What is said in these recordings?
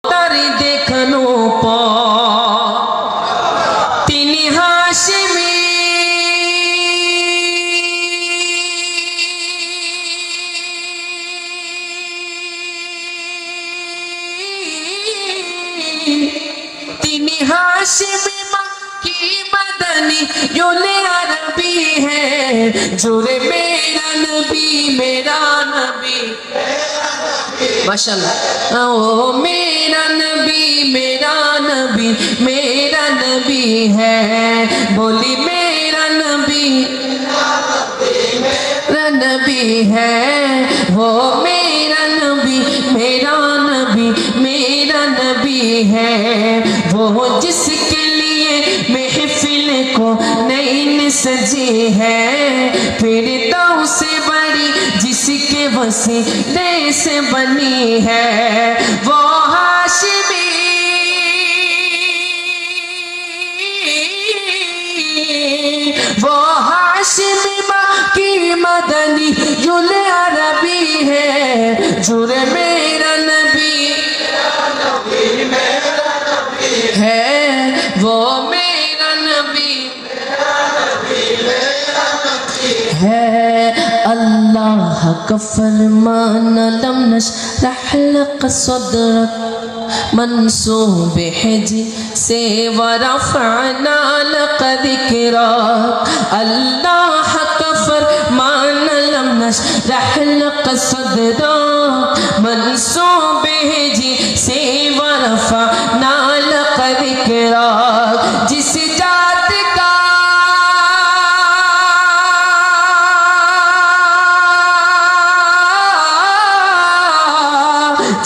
তারি দেখানো পর তিনি হাশিমি তিনি হাশিমি মক্কি মদনী योले अरबी है जोरे मेरा नबी माशाअल्लाह ओ मेरा नबी मेरा नबी है बोली मेरा नबी है वो मेरा नबी है वो जिसके लिए महफिल को नईन सजी है फिर तो से बड़ी जिसके वसीले से बनी है वो हाशिमी मक्की मदनी योले अरबी है जुरे मेरा नबी है वो मेरा नबी है अल्लाह का फरमान लम नशरह लक सदरक मंसूब हिजी से वरफ़अना लक ज़िक्रक अल्लाह का फरमान लम नशरह लक सदरक मंसूब हिजी से वरफ़अना लक ज़िक्रक जिस जात का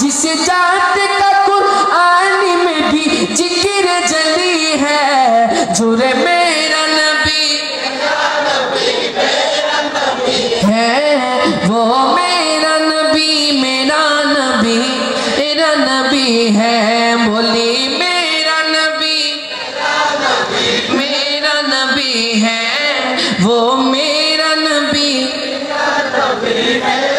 जिस जात का कुरान में भी जिक्र जली है जुरे मेरा नबी है वो मेरा नबी है बोली मेरा नबी है वो मेरा नबी है